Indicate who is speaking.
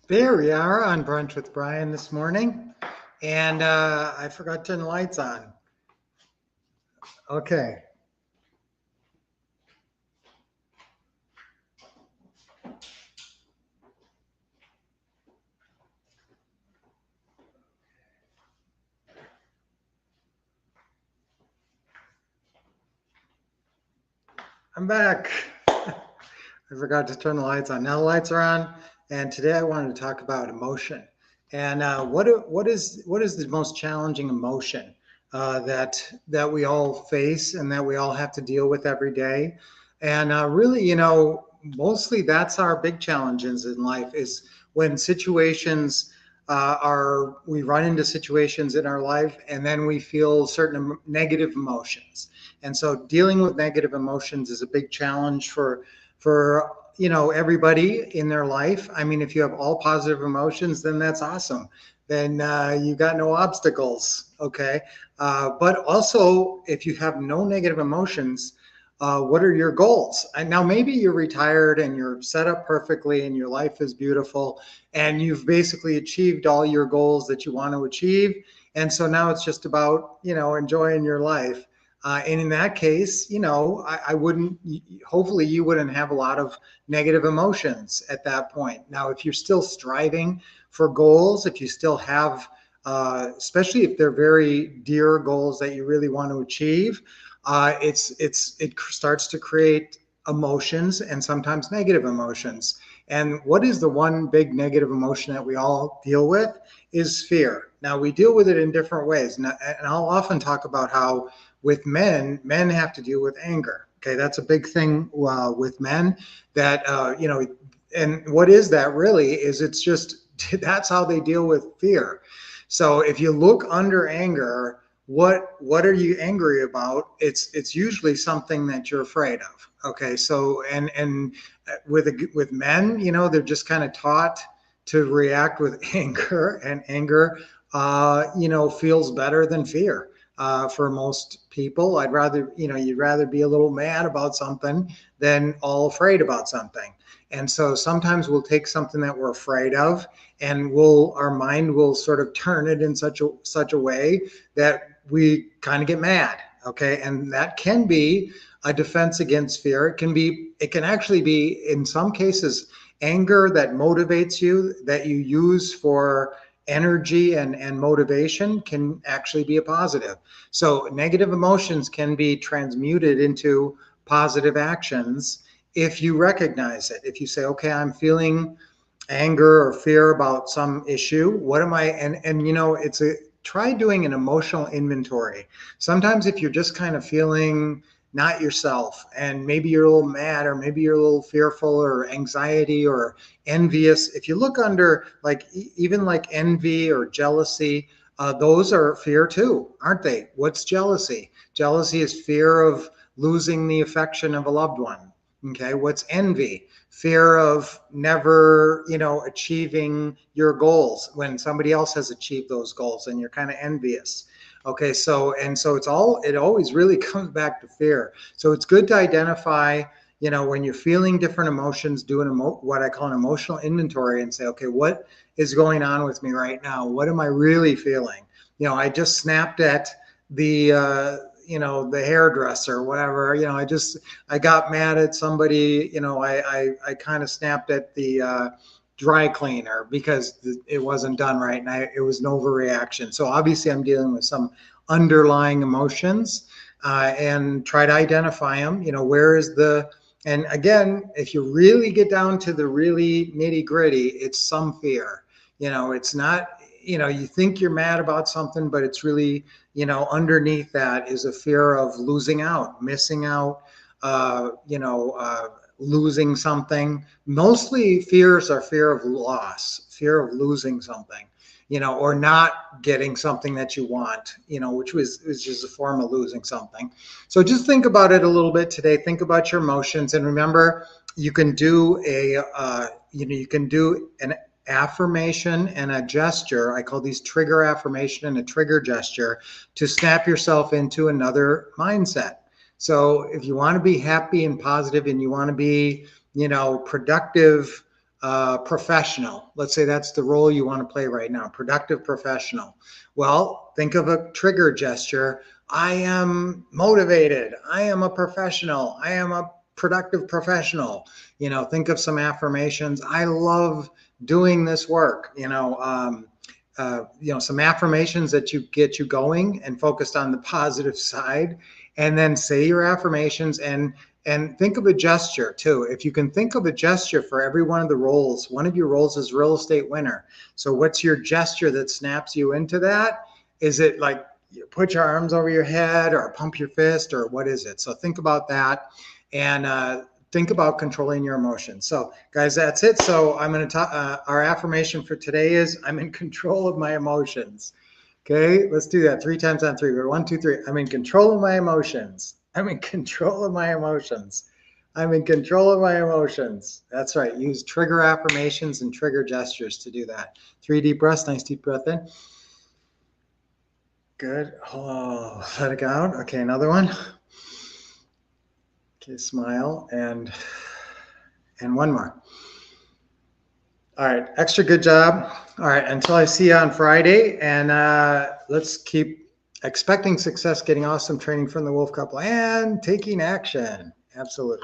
Speaker 1: There we are on Brunch with Brian this morning. And I forgot to turn the lights on. Okay. I'm back. I forgot to turn the lights on. Now the lights are on. And today I wanted to talk about emotion. And what is the most challenging emotion that we all face and that we all have to deal with every day? And really, mostly that's our big challenges in life is when situations are we run into situations in our life and then we feel certain negative emotions. And so dealing with negative emotions is a big challenge for everybody in their life. I mean, if you have all positive emotions, then that's awesome. Then you got no obstacles. Okay. But also, if you have no negative emotions, what are your goals? And now maybe you're retired and you're set up perfectly and your life is beautiful and you've basically achieved all your goals that you want to achieve. And so now it's just about, enjoying your life. And in that case, I wouldn't, hopefully you wouldn't have a lot of negative emotions at that point. Now, if you're still striving for goals, if you still have, especially if they're very dear goals that you really want to achieve, it starts to create emotions and sometimes negative emotions. And what is the one big negative emotion that we all deal with is fear. Now we deal with it in different ways, and I'll often talk about how with men have to deal with anger. Okay, that's a big thing with men. That and what is that really? Is it's just that's how they deal with fear. So if you look under anger, what are you angry about? It's usually something that you're afraid of. Okay, so and with men, they're just kind of taught to react with anger, and anger feels better than fear. For most people, you'd rather be a little mad about something than all afraid about something. And so sometimes we'll take something that we're afraid of and our mind will sort of turn it in such a way that we kind of get mad. Okay. And that can be a defense against fear. It can actually be, in some cases, anger that motivates you, that you use for energy and motivation, can actually be a positive. So negative emotions can be transmuted into positive actions if you recognize it. If you say, okay, I'm feeling anger or fear about some issue. What am I? It's a try doing an emotional inventory. Sometimes if you're just kind of feeling not yourself and maybe you're a little mad or maybe you're a little fearful or anxiety or envious, if you look under like even like envy or jealousy, those are fear too, aren't they? What's jealousy? Jealousy is fear of losing the affection of a loved one. Okay, what's envy? Fear of never, achieving your goals when somebody else has achieved those goals and you're kind of envious. Okay, so it always really comes back to fear. So it's good to identify, when you're feeling different emotions, do what I call an emotional inventory and say, okay, what is going on with me right now? What am I really feeling? I just snapped at the hairdresser, whatever. I got mad at somebody. I kind of snapped at the dry cleaner because it wasn't done right, and it was an overreaction. So obviously, I'm dealing with some underlying emotions, and try to identify them. Where is the and again, if you really get down to the really nitty gritty, it's some fear. It's not. You think you're mad about something, but it's really, underneath that is a fear of losing out, missing out, losing something. Mostly fears are fear of loss, fear of losing something, or not getting something that you want, which is just a form of losing something. So just think about it a little bit today. Think about your emotions, and remember, you can do you can do an affirmation and a gesture. I call these trigger affirmation and a trigger gesture to snap yourself into another mindset. So if you want to be happy and positive and you want to be, productive, professional. Let's say that's the role you want to play right now, productive professional. Well, think of a trigger gesture. I am motivated. I am a professional. I am a productive professional. Think of some affirmations. I love doing this work. Some affirmations that you get you going and focused on the positive side, and then say your affirmations and think of a gesture too. If you can think of a gesture for every one of the roles, one of your roles is real estate winner. So what's your gesture that snaps you into that? Is it like put your arms over your head or pump your fist, or what is it? So think about that, and think about controlling your emotions. So guys, that's it. So I'm going to talk, our affirmation for today is I'm in control of my emotions. Okay, let's do that 3 times on 3. We're 1, 2, 3. I'm in control of my emotions. I'm in control of my emotions. I'm in control of my emotions. That's right. Use trigger affirmations and trigger gestures to do that. 3 deep breaths. Nice deep breath in. Good. Oh, let it go out. Okay, another one. Okay, smile and one more. All right, extra good job. All right, until I see you on Friday, and let's keep expecting success, getting awesome training from the Wolf Couple, and taking action. Absolutely.